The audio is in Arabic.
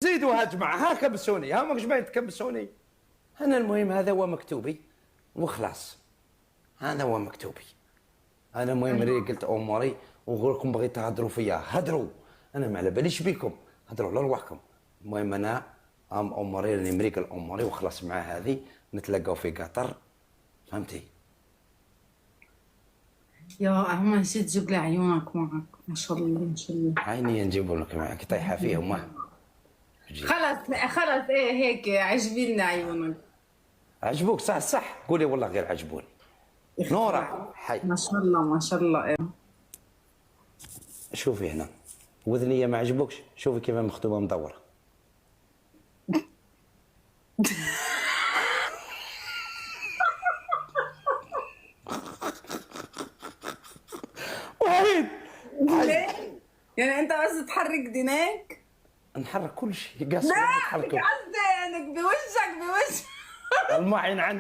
زيدوا ها جماعة، ها كبسوني، ها ماكش باين تكبسوني. أنا المهم هذا هو مكتوبي وخلاص، هذا هو مكتوبي. أنا المهم ري قلت أموري وغيركم بغيت تهضروا فيا هضروا، أنا ما على باليش بيكم، هضروا على رواحكم. المهم أنا أموري راني مريقل أموري وخلاص مع هذه نتلاقاو في قطر، فهمتي؟ يا هما نسيت تجيب لي عيونك معك، ما شاء الله ما شاء الله. عيني نجيب لك معك طايحة فيهم ما خلاص خلاص ايه هيك عجبيني عيونك. عجبوك؟ صح صح، قولي والله غير عجبوني. نورة حي، ما شاء الله ما شاء الله. ايه شوفي هنا وذنية ما عجبوكش، شوفي كيف مخطوبة مدورة. وحيد ليه؟ يعني انت بس تحرك دينك؟ نحرك كل شيء، قاس لا نحرك قصدي انك بوجهك المعين عندي.